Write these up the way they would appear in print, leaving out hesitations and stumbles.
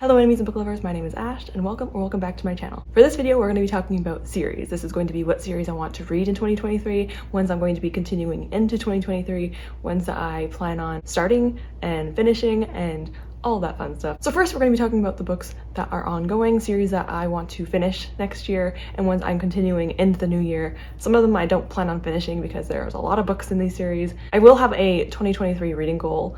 Hello enemies and book lovers, my name is Ash and welcome back to my channel. For this video we're going to be talking about series. This is going to be what series I want to read in 2023, ones I'm going to be continuing into 2023, ones that I plan on starting and finishing and all that fun stuff. So first we're going to be talking about the books that are ongoing, series that I want to finish next year and ones I'm continuing into the new year. Some of them I don't plan on finishing because there's a lot of books in these series. I will have a 2023 reading goal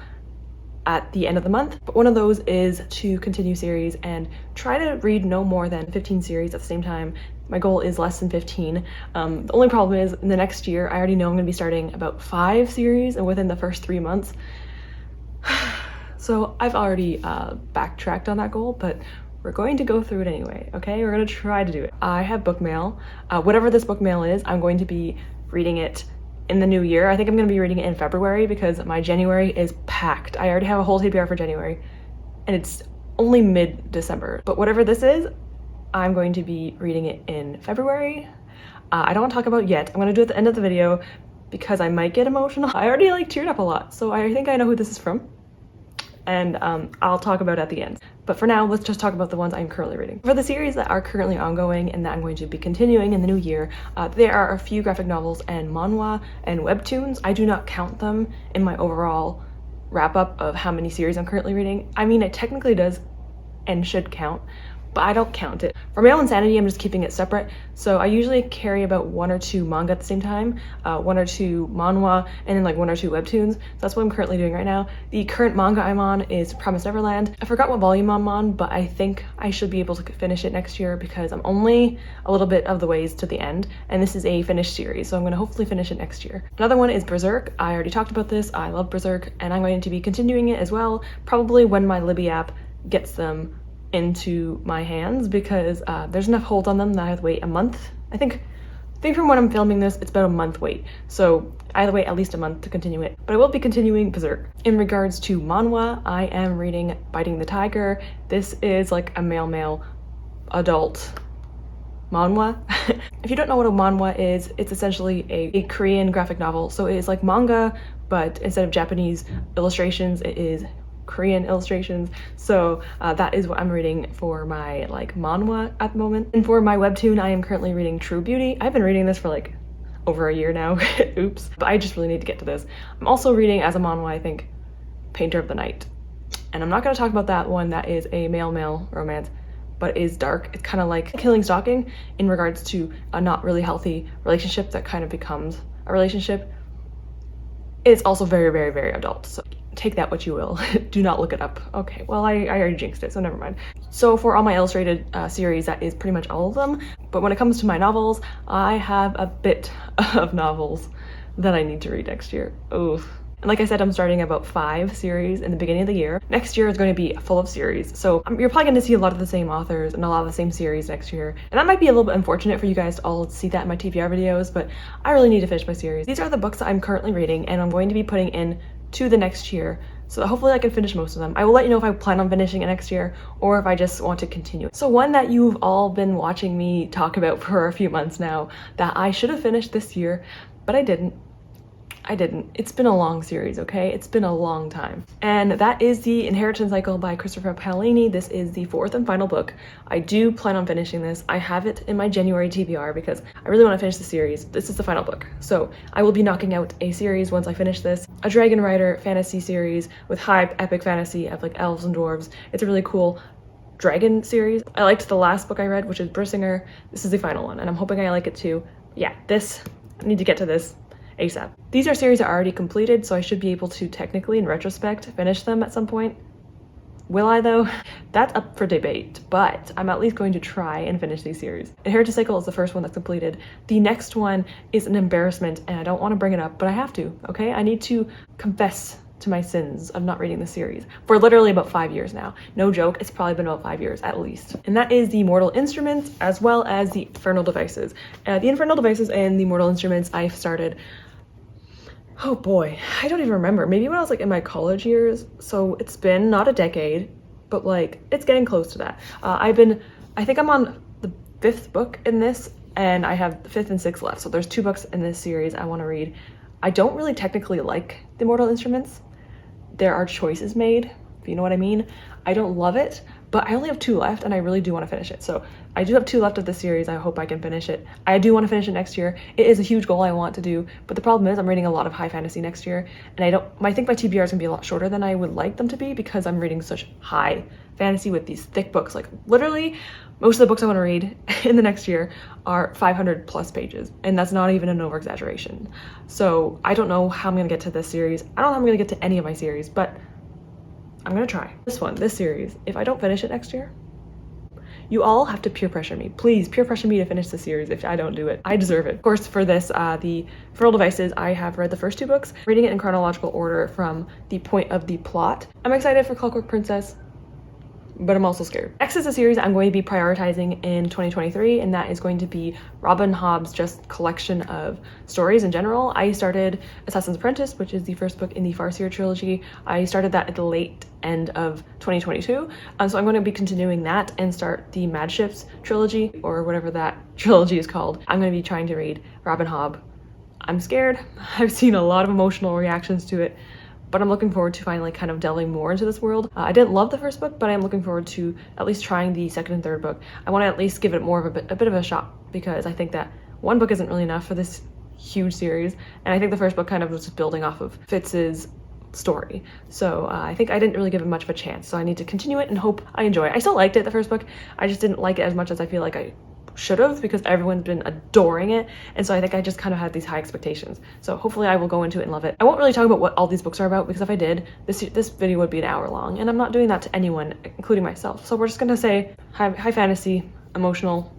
at the end of the month, but one of those is to continue series and try to read no more than 15 series at the same time. My goal is less than 15. The only problem is in the next year I already know I'm going to be starting about 5 series and within the first 3 months. So I've already backtracked on that goal, but we're going to go through it anyway, okay? We're going to try to do it. I have Bookmail. Whatever this Bookmail is, I'm going to be reading it in the new year. I think I'm going to be reading it in February because my January is packed. I already have a whole TBR for January and it's only mid-December. But whatever this is, I'm going to be reading it in February. I don't want to talk about it yet. I'm going to do it at the end of the video because I might get emotional. I already teared up a lot, so I think I know who this is from. And I'll talk about it at the end. But for now, let's just talk about the ones I'm currently reading. For the series that are currently ongoing and that I'm going to be continuing in the new year, there are a few graphic novels and manhwa and webtoons. I do not count them in my overall wrap-up of how many series I'm currently reading. I mean, it technically does and should count, but I don't count it. For my own sanity, I'm just keeping it separate. So I usually carry about 1 or 2 manga at the same time, 1 or 2 manhwa, and then 1 or 2 webtoons. So that's what I'm currently doing right now. The current manga I'm on is Promised Neverland. I forgot what volume I'm on, but I think I should be able to finish it next year because I'm only a little bit of the ways to the end, and this is a finished series, so I'm going to hopefully finish it next year. Another one is Berserk. I already talked about this. I love Berserk, and I'm going to be continuing it as well, probably when my Libby app gets them into my hands because there's enough holds on them that I have to wait a month. I think from when I'm filming this, it's about a month wait. So I have to wait at least a month to continue it, but I will be continuing Berserk. In regards to manhwa, I am reading Biting the Tiger. This is like a male adult manhwa. If you don't know what a manhwa is, it's essentially a Korean graphic novel. So it is like manga, but instead of Japanese illustrations, it is Korean illustrations. So that is what I'm reading for my manhwa at the moment. And for my webtoon, I am currently reading True Beauty. I've been reading this for over a year now. Oops. But I just really need to get to this. I'm also reading as a manhwa, I think, Painter of the Night. And I'm not going to talk about that one. That is a male romance, but it is dark. It's kind of like Killing Stalking in regards to a not really healthy relationship that kind of becomes a relationship. It's also very adult, so take that what you will. Do not look it up. Okay, well I already jinxed it, so never mind. So for all my illustrated series, that is pretty much all of them. But when it comes to my novels, I have a bit of novels that I need to read next year. Oof. And like I said, I'm starting about 5 series in the beginning of the year. Next year is going to be full of series. So you're probably going to see a lot of the same authors and a lot of the same series next year. And that might be a little bit unfortunate for you guys to all see that in my TBR videos, but I really need to finish my series. These are the books that I'm currently reading and I'm going to be putting in to the next year. So hopefully I can finish most of them. I will let you know if I plan on finishing it next year or if I just want to continue. So one that you've all been watching me talk about for a few months now that I should have finished this year, but I didn't. It's been a long series, okay? It's been a long time. And that is The Inheritance Cycle by Christopher Paolini. This is the 4th and final book. I do plan on finishing this. I have it in my January TBR because I really want to finish the series. This is the final book. So I will be knocking out a series once I finish this. A Dragon Rider fantasy series with high epic fantasy of elves and dwarves. It's a really cool dragon series. I liked the last book I read, which is Brisingr. This is the final one and I'm hoping I like it too. Yeah, I need to get to this ASAP. These are series that are already completed, so I should be able to technically, in retrospect, finish them at some point. Will I though? That's up for debate, but I'm at least going to try and finish these series. Inheritance Cycle is the first one that's completed. The next one is an embarrassment and I don't want to bring it up, but I have to, okay? I need to confess to my sins of not reading the series for literally about 5 years now. No joke, it's probably been about 5 years at least. And that is the Mortal Instruments as well as the Infernal Devices. The Infernal Devices and the Mortal Instruments I've started, oh boy, I don't even remember. Maybe when I was in my college years. So it's been not a decade, but it's getting close to that. I think I'm on the 5th book in this and I have the 5th and 6th left. So there's 2 books in this series I want to read. I don't really technically like the Mortal Instruments. There are choices made, if you know what I mean. I don't love it, but I only have 2 left and I really do want to finish it. So I do have 2 left of the series. I hope I can finish it. I do want to finish it next year. It is a huge goal I want to do, but the problem is I'm reading a lot of high fantasy next year, and I think my TBR is gonna be a lot shorter than I would like them to be because I'm reading such high fantasy with these thick books. Like literally most of the books I want to read in the next year are 500 plus pages, and that's not even an over exaggeration. So I don't know how I'm gonna get to this series. I don't know how I'm gonna get to any of my series, but I'm gonna try. This series, if I don't finish it next year, you all have to peer pressure me. Please peer pressure me to finish the series if I don't do it. I deserve it. Of course, for this, the Feral Devices, I have read the first 2 books, reading it in chronological order from the point of the plot. I'm excited for Clockwork Princess, but I'm also scared. Next is a series I'm going to be prioritizing in 2023, and that is going to be Robin Hobb's just collection of stories in general. I started Assassin's Apprentice, which is the first book in the Farseer trilogy. I started that at the late end of 2022, so I'm going to be continuing that and start the Mad Ships trilogy, or whatever that trilogy is called. I'm going to be trying to read Robin Hobb. I'm scared. I've seen a lot of emotional reactions to it, but I'm looking forward to finally kind of delving more into this world. I didn't love the first book, but I'm looking forward to at least trying the second and third book. I want to at least give it more of a bit of a shot, because I think that 1 book isn't really enough for this huge series, and I think the first book kind of was just building off of Fitz's story. So I think I didn't really give it much of a chance, so I need to continue it and hope I enjoy it. I still liked it, the first book. I just didn't like it as much as I feel like I should have, because everyone's been adoring it, and so I think I just kind of had these high expectations. So hopefully I will go into it and love it. I won't really talk about what all these books are about, because if I did, this video would be an hour long, and I'm not doing that to anyone, including myself. So we're just gonna say high fantasy, emotional.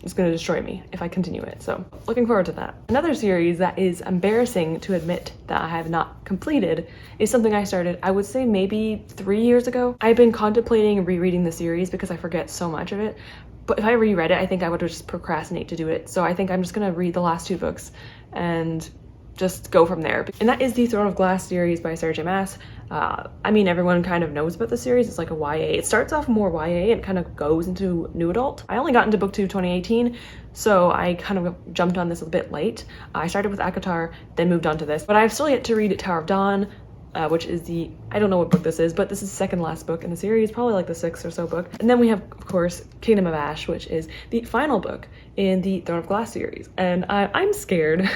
It's gonna destroy me if I continue it, so looking forward to that. Another series that is embarrassing to admit that I have not completed is something I started, I would say maybe 3 years ago. I've been contemplating rereading the series because I forget so much of it, but if I reread it, I think I would just procrastinate to do it. So I think I'm just gonna read the last 2 books and just go from there. And that is the Throne of Glass series by Sarah J. Maas. I mean, everyone kind of knows about the series. It's like a YA. It starts off more YA and kind of goes into new adult. I only got into book 2 2018, so I kind of jumped on this a bit late. I started with ACOTAR, then moved on to this, but I've still yet to read Tower of Dawn, which is the, I don't know what book this is, but this is the second last book in the series, probably like the 6th or so book. And then we have, of course, Kingdom of Ash, which is the final book in the Throne of Glass series. And I'm scared.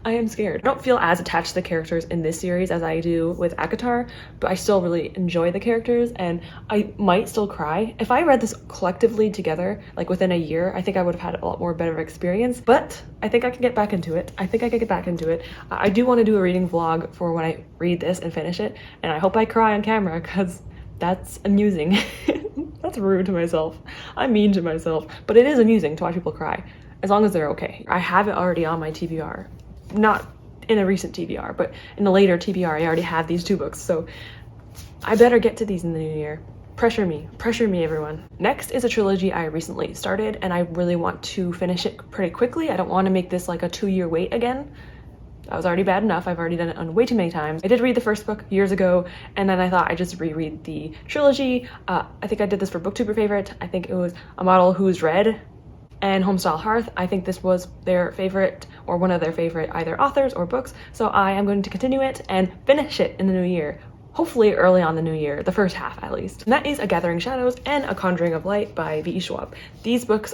I am scared. I don't feel as attached to the characters in this series as I do with ACOTAR, but I still really enjoy the characters, and I might still cry. If I read this collectively together, like within a year, I think I would have had a lot more better experience, but I think I can get back into it. I do want to do a reading vlog for when I read this and finish it, and I hope I cry on camera, because that's amusing. That's rude to myself. I'm mean to myself, but it is amusing to watch people cry, as long as they're okay. I have it already on my TBR, not in a recent TBR, but in a later TBR I already have these 2 books, so I better get to these in the new year. Pressure me, everyone. Next is a trilogy I recently started, and I really want to finish it pretty quickly. I don't want to make this like a 2-year wait again. That was already bad enough. I've already done it on way too many times. I did read the first book years ago, and then I thought I'd just reread the trilogy. I think I did this for BookTuber Favorite. I think it was A Model Who's Read and Homestyle Hearth. I think this was their favorite, or one of their favorite either authors or books, so I am going to continue it and finish it in the new year. Hopefully early on the new year, the first half at least. And that is A Gathering Shadows and A Conjuring of Light by V.E. Schwab. These books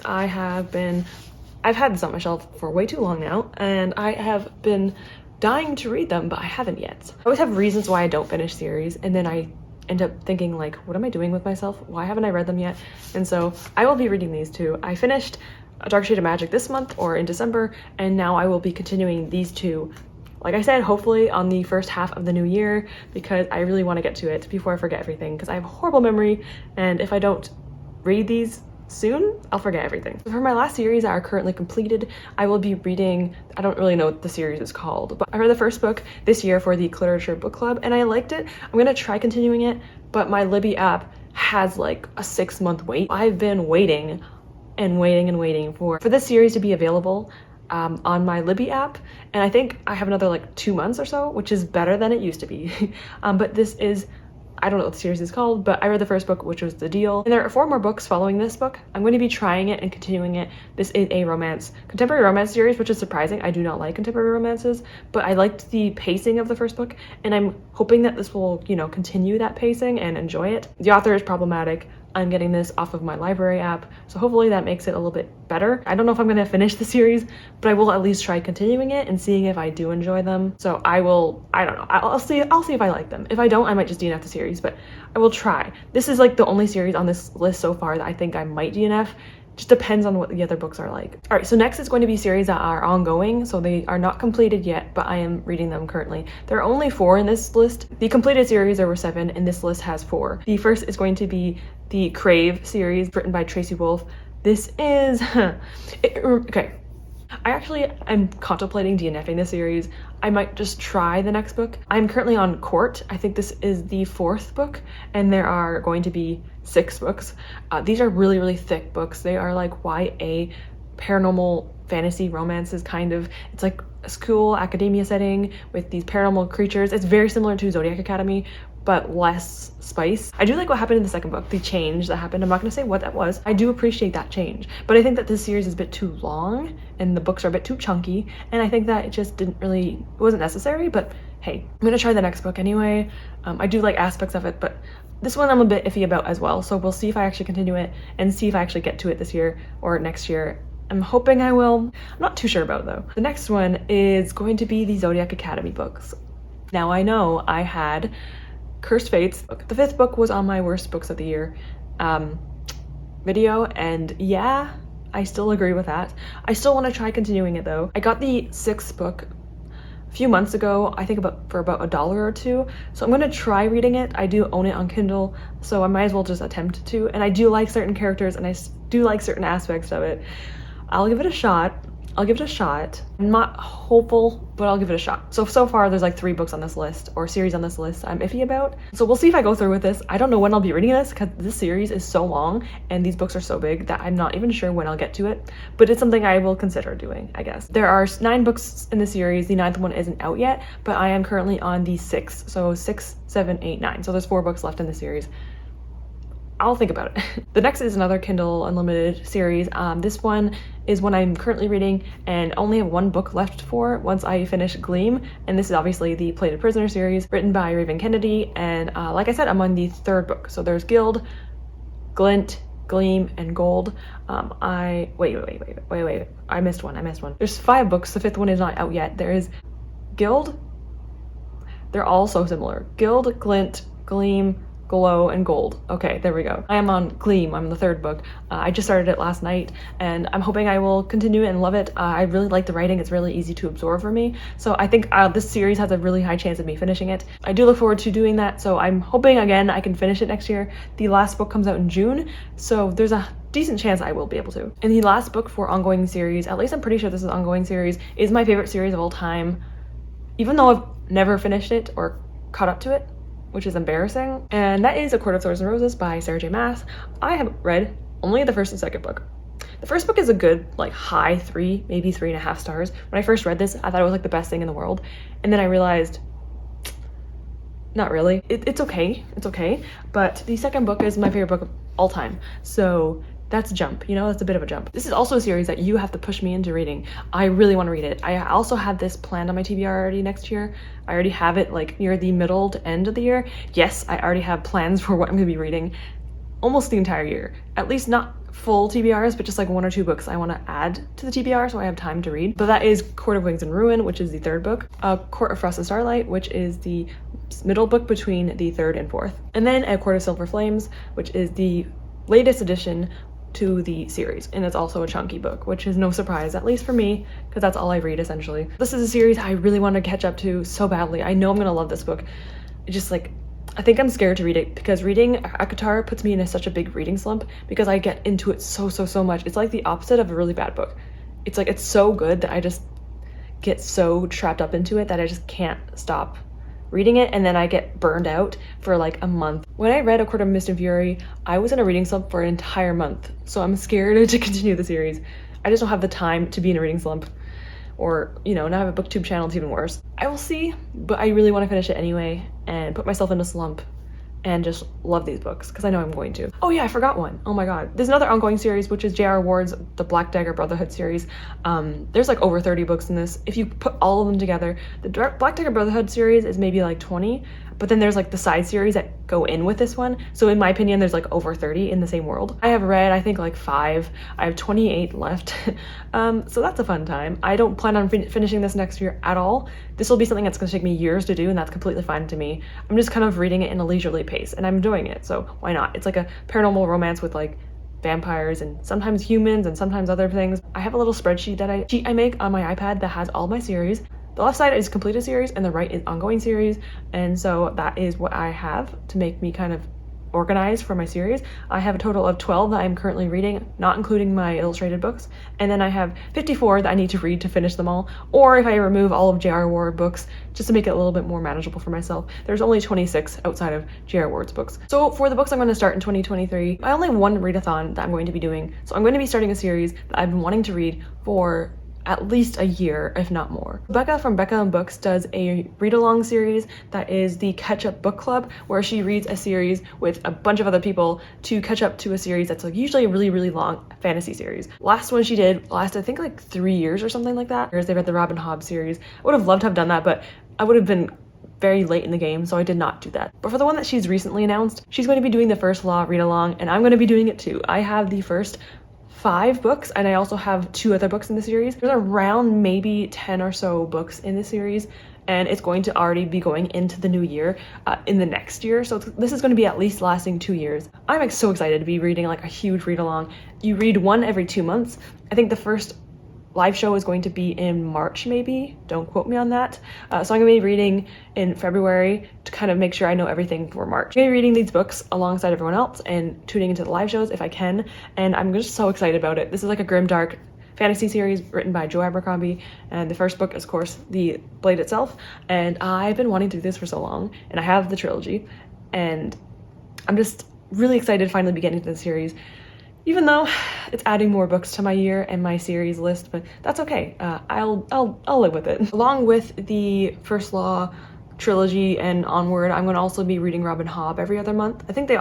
I've had this on my shelf for way too long now, and I have been dying to read them, but I haven't yet. I always have reasons why I don't finish series, and then I end up thinking like, what am I doing with myself? Why haven't I read them yet? And so I will be reading these 2. I finished A Dark Shade of Magic this month, or in December, and now I will be continuing these 2. Like I said, hopefully on the first half of the new year, because I really want to get to it before I forget everything, because I have a horrible memory, and if I don't read these soon, I'll forget everything. For my last series that are currently completed, I will be reading, I don't really know what the series is called, but I read the first book this year for the Literature Book Club, and I liked it. I'm gonna try continuing it, but my Libby app has like a 6-month wait. I've been waiting and waiting for this series to be available on my Libby app, and I think I have another like 2 months or so, which is better than it used to be. But this is I don't know what the series is called, but I read the first book, which was The Deal. And there are 4 more books following this book. I'm going to be trying it and continuing it. This is a contemporary romance series, which is surprising. I do not like contemporary romances, but I liked the pacing of the first book, and I'm hoping that this will, you know, continue that pacing and enjoy it. The author is problematic. I'm getting this off of my library app, so hopefully that makes it a little bit better. I don't know if I'm gonna finish the series, but I will at least try continuing it and seeing if I do enjoy them. So I don't know, I'll see if I like them. If I don't, I might just DNF the series, but I will try. This is like the only series on this list so far that I think I might DNF. Just depends on what the other books are like. All right, so next is going to be series that are ongoing, so they are not completed yet, but I am reading them currently. There are only 4 in this list. The completed series, there were 7, and this list has 4. The first is going to be the Crave series, written by Tracy Wolff. This is, okay. I actually am contemplating DNFing this series. I might just try the next book. I'm currently on Court. I think this is the 4th book, and there are going to be 6 books. These are really, really thick books. They are like YA, paranormal fantasy romances, kind of. It's like a school academia setting with these paranormal creatures. It's very similar to Zodiac Academy, but less spice. I do like what happened in the second book, the change that happened. I'm not gonna say what that was. I do appreciate that change, but I think that this series is a bit too long and the books are a bit too chunky, and I think that it just it wasn't necessary, but hey, I'm gonna try the next book anyway. I do like aspects of it, but this one I'm a bit iffy about as well, so we'll see if I actually continue it and see if I actually get to it this year or next year. I'm hoping I will. I'm not too sure about it though. The next one is going to be the Zodiac Academy books. Now I know I had Cursed Fates. The 5th book was on my worst books of the year video, and yeah, I still agree with that. I still want to try continuing it though. I got the 6th book a few months ago, I think for about $1 or $2, so I'm gonna try reading it. I do own it on Kindle, so I might as well just attempt to, and I do like certain characters and I do like certain aspects of it. I'll give it a shot. I'm not hopeful, but I'll give it a shot. So far there's like 3 books on this list, or series on this list I'm iffy about. So we'll see if I go through with this. I don't know when I'll be reading this because this series is so long and these books are so big that I'm not even sure when I'll get to it, but it's something I will consider doing, I guess. There are 9 books in the series. The 9th one isn't out yet, but I am currently on the 6th. So 6, 7, 8, 9. So there's 4 books left in the series. I'll think about it. The next is another Kindle Unlimited series. This one is one I'm currently reading and only have 1 book left for once I finish Gleam, and this is obviously the Plated Prisoner series written by Raven Kennedy, and like I said, I'm on the 3rd book. So there's Guild, Glint, Gleam, and Gold. Wait, I missed one. There's 5 books. The 5th one is not out yet. There is Guild. They're all so similar. Guild, Glint, Gleam, Glow, and Gold. Okay, there we go. I am on Gleam. I'm the 3rd book. I just started it last night and I'm hoping I will continue it and love it. I really like the writing. It's really easy to absorb for me. So I think this series has a really high chance of me finishing it. I do look forward to doing that. So I'm hoping again I can finish it next year. The last book comes out in June, so there's a decent chance I will be able to. And the last book for ongoing series, at least I'm pretty sure this is ongoing series, is my favorite series of all time, even though I've never finished it or caught up to it, which is embarrassing, and that is A Court of Thorns and Roses by Sarah J Maas. I have read only the 1st and 2nd book. The 1st book is a good, like, high 3, maybe 3.5 stars. When I first read this, I thought it was like the best thing in the world, and then I realized, not really. It's okay, but the 2nd book is my favorite book of all time, so that's a jump, you know, that's a bit of a jump. This is also a series that you have to push me into reading. I really want to read it. I also have this planned on my TBR already next year. I already have it like near the middle to end of the year. Yes, I already have plans for what I'm going to be reading almost the entire year. At least not full TBRs, but just like 1 or 2 books I want to add to the TBR so I have time to read. But that is Court of Wings and Ruin, which is the 3rd book. Court of Frost and Starlight, which is the middle book between the 3rd and 4th. And then A Court of Silver Flames, which is the latest addition to the series, and it's also a chunky book, which is no surprise, at least for me, because that's all I read essentially. This is a series I really want to catch up to so badly. I know I'm gonna love this book. It's just like, I think I'm scared to read it because reading ACOTAR puts me in such a big reading slump because I get into it so much. It's like the opposite of a really bad book. It's like, it's so good that I just get so trapped up into it that I just can't stop reading it, and then I get burned out for like a month. When I read A Court of Mist and Fury, I was in a reading slump for an entire month, so I'm scared to continue the series. I just don't have the time to be in a reading slump, or, you know, now I have a booktube channel, it's even worse. I will see, but I really want to finish it anyway and put myself in a slump and just love these books because I know I'm going to. Oh yeah, I forgot one. Oh my god. There's another ongoing series, which is J.R. Ward's The Black Dagger Brotherhood series. There's like over 30 books in this. If you put all of them together, the Black Dagger Brotherhood series is maybe like 20, but then there's like the side series that go in with this one. So in my opinion, there's like over 30 in the same world. I have read, I think, like 5. I have 28 left. So that's a fun time. I don't plan on finishing this next year at all. This will be something that's going to take me years to do, and that's completely fine to me. I'm just kind of reading it in a leisurely pace, and I'm enjoying it, so why not? It's like a paranormal romance with like vampires and sometimes humans and sometimes other things. I have a little spreadsheet that I make on my iPad that has all my series. The left side is completed series and the right is ongoing series, and so that is what I have to make me kind of organized for my series. I have a total of 12 that I'm currently reading, not including my illustrated books, and then I have 54 that I need to read to finish them all, or if I remove all of J.R. Ward books just to make it a little bit more manageable for myself. There's only 26 outside of J.R. Ward's books. So for the books I'm going to start in 2023, I only have one readathon that I'm going to be doing, so I'm going to be starting a series that I've been wanting to read for at least a year, if not more. Becca from Becca and Books does a read-along series that is the catch-up book club, where she reads a series with a bunch of other people to catch up to a series that's like usually a really, really long fantasy series. Last one she did lasted, I think, like 3 years or something like that. They read the Robin Hobb series. I would have loved to have done that, but I would have been very late in the game, so I did not do that. But for the one that she's recently announced, she's going to be doing the first Law read-along, and I'm going to be doing it too. I have the first 5 books, and I also have 2 other books in the series. There's around maybe 10 or so books in the series, and it's going to already be going into the new year in the next year, so this is going to be at least lasting 2 years. I'm like so excited to be reading like a huge read along. You read one every 2 months. I think the first live show is going to be in March, maybe. Don't quote me on that. So I'm going to be reading in February to kind of make sure I know everything for March. I'm going to be reading these books alongside everyone else and tuning into the live shows if I can, and I'm just so excited about it. This is like a grimdark fantasy series written by Joe Abercrombie, and the first book is, of course, The Blade itself, and I've been wanting to do this for so long, and I have the trilogy, and I'm just really excited to finally be getting into the series. Even though it's adding more books to my year and my series list, but that's okay. I'll live with it. Along with the First Law trilogy and onward, I'm going to also be reading Robin Hobb every other month. I think they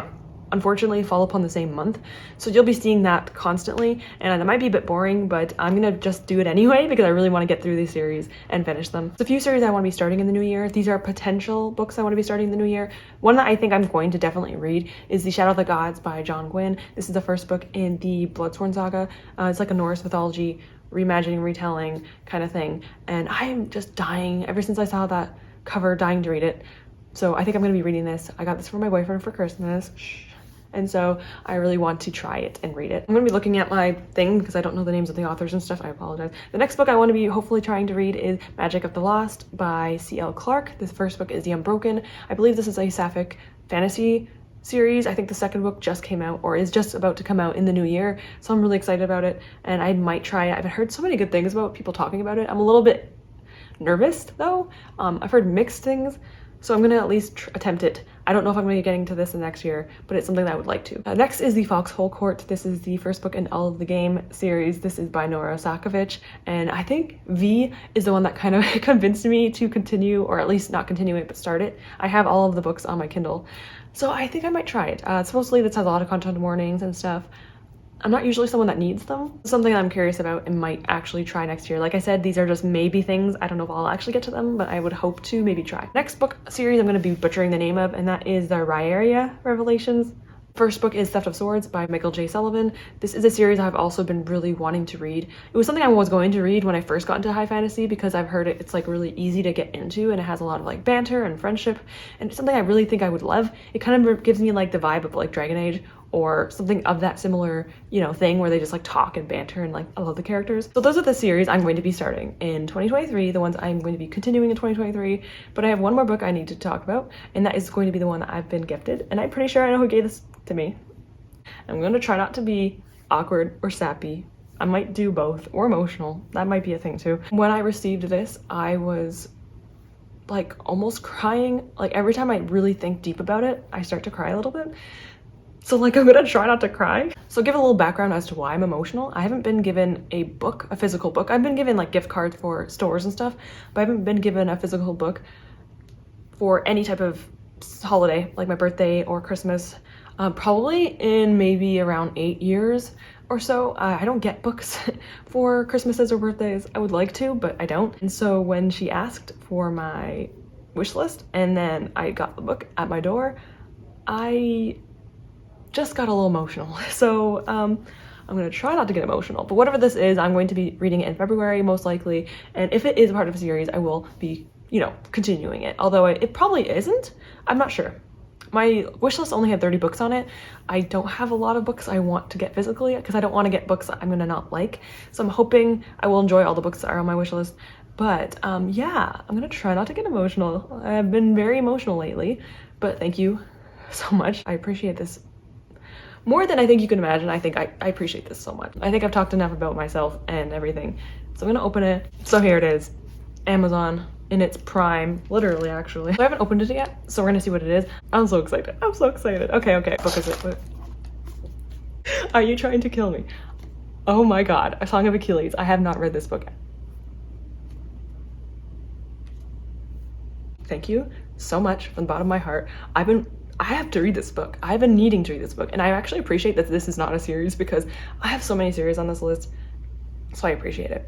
unfortunately fall upon the same month, so you'll be seeing that constantly, and it might be a bit boring, but I'm gonna just do it anyway because I really want to get through these series and finish them. There's a few series I want to be starting in the new year. These are potential books I want to be starting in the new year. One that I think I'm going to definitely read is The Shadow of the Gods by John Gwynne. This is the first book in the Bloodsworn saga. It's like a Norse mythology reimagining, retelling kind of thing, and I'm just dying ever since I saw that cover, dying to read it. So I think I'm going to be reading this. I got this for my boyfriend for Christmas. And so I really want to try it and read it. I'm going to be looking at my thing because I don't know the names of the authors and stuff. I apologize. The next book I want to be hopefully trying to read is Magic of the Lost by C.L. Clarke. This first book is The Unbroken. I believe this is a sapphic fantasy series. I think the second book just came out or is just about to come out in the new year. So I'm really excited about it and I might try it. I've heard so many good things about people talking about it. I'm a little bit nervous though. I've heard mixed things. So I'm going to at least attempt it. I don't know if I'm going to be getting to this in the next year, but it's something that I would like to. Next is the Foxhole Court. This is the first book in All of the Game series. This is by Nora Sakovic, and I think V is the one that kind of convinced me to continue, or at least not continue it, but start it. I have all of the books on my Kindle, so I think I might try it. Supposedly this has a lot of content warnings and stuff. I'm not usually someone that needs them. Something I'm curious about and might actually try next year. Like I said, these are just maybe things. I don't know if I'll actually get to them, but I would hope to maybe try. Next book series I'm going to be butchering the name of, and that is the Ryaria Revelations. First book is Theft of Swords by Michael J. Sullivan. This is a series I've also been really wanting to read. It was something I was going to read when I first got into high fantasy because I've heard it's like really easy to get into and it has a lot of like banter and friendship, and it's something I really think I would love. It kind of gives me like the vibe of like Dragon Age or something of that similar, you know, thing where they just like talk and banter and like I love the characters. So those are the series I'm going to be starting in 2023, the ones I'm going to be continuing in 2023, but I have one more book I need to talk about, and that is going to be the one that I've been gifted, and I'm pretty sure I know who gave this to me. I'm going to try not to be awkward or sappy. I might do both, or emotional. That might be a thing too. When I received this, I was like almost crying. Like every time I really think deep about it, I start to cry a little bit. So like I'm gonna try not to cry. So give a little background as to why I'm emotional. I haven't been given a book, a physical book. I've been given like gift cards for stores and stuff, but I haven't been given a physical book for any type of holiday, like my birthday or Christmas, probably in maybe around 8 years or so. I don't get books for Christmases or birthdays. I would like to, but I don't. And so when she asked for my wish list and then I got the book at my door, I just got a little emotional. So I'm gonna try not to get emotional, but whatever this is, I'm going to be reading it in February most likely. And if it is a part of a series, I will be, you know, continuing it. Although it probably isn't, I'm not sure. My wish list only had 30 books on it. I don't have a lot of books I want to get physically because I don't want to get books I'm gonna not like. So I'm hoping I will enjoy all the books that are on my wish list. But yeah, I'm gonna try not to get emotional. I've been very emotional lately, but thank you so much. I appreciate this more than I think you can imagine. I think I appreciate this so much. I think I've talked enough about myself and everything. So I'm gonna open it. So here it is, Amazon in its prime, literally actually. I haven't opened it yet, so we're gonna see what it is. I'm so excited, I'm so excited. Okay, what book is it? Are you trying to kill me? Oh my God, A Song of Achilles. I have not read this book yet. Thank you so much from the bottom of my heart. I have to read this book. I've been needing to read this book, and I actually appreciate that this is not a series because I have so many series on this list, so I appreciate it.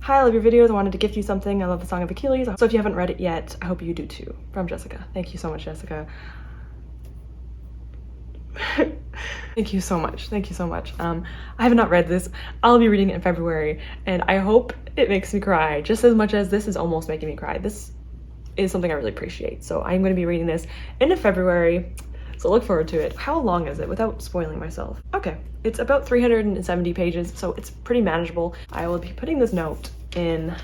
Hi, I love your videos. I wanted to gift you something. I love The Song of Achilles. So if you haven't read it yet, I hope you do too. From Jessica. Thank you so much, Jessica. Thank you so much. Thank you so much. I have not read this. I'll be reading it in February, and I hope it makes me cry just as much as this is almost making me cry. This is something I really appreciate. So I'm going to be reading this in February. So look forward to it. How long is it without spoiling myself? Okay, it's about 370 pages, so it's pretty manageable. I will be putting this note in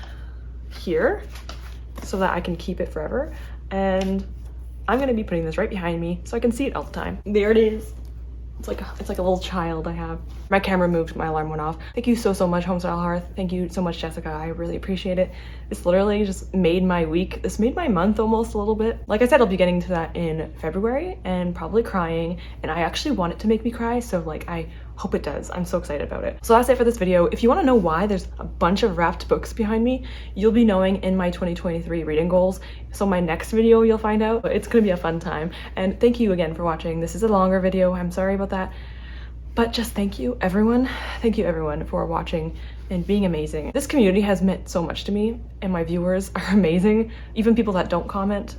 here so that I can keep it forever. And I'm gonna be putting this right behind me so I can see it all the time. There it is. It's like a little child I have. My camera moved, my alarm went off. Thank you so much, Homestyle Hearth. Thank you so much, Jessica. I really appreciate it. This literally just made my week. This made my month almost a little bit. Like I said, I'll be getting to that in February and probably crying. And I actually want it to make me cry, so like I hope it does. I'm so excited about it. So that's it for this video. If you want to know why there's a bunch of wrapped books behind me, you'll be knowing in my 2023 reading goals. So my next video you'll find out. It's gonna be a fun time. And thank you again for watching. This is a longer video. I'm sorry about that. But just thank you everyone. Thank you everyone for watching and being amazing. This community has meant so much to me, and my viewers are amazing. Even people that don't comment,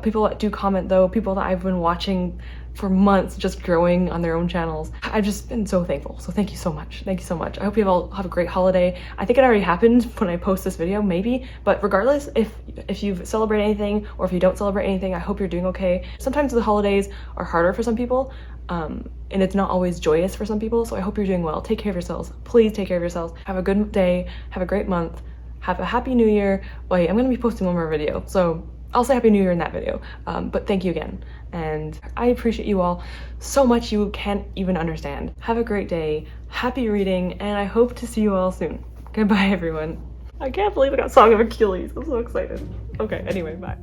people that do comment though, people that I've been watching for months just growing on their own channels. I've just been so thankful. So thank you so much. Thank you so much. I hope you all have a great holiday. I think it already happened when I post this video, maybe, but regardless, if you celebrate anything or if you don't celebrate anything, I hope you're doing okay. Sometimes the holidays are harder for some people, and it's not always joyous for some people, so I hope you're doing well. Take care of yourselves. Please take care of yourselves. Have a good day. Have a great month. Have a happy new year. Wait, I'm gonna be posting one more video, so I'll say happy new year in that video. But thank you again, and I appreciate you all so much you can't even understand. Have a great day. Happy reading, and I hope to see you all soon. Goodbye, everyone. I can't believe I got Song of Achilles. I'm so excited. Okay, anyway, bye.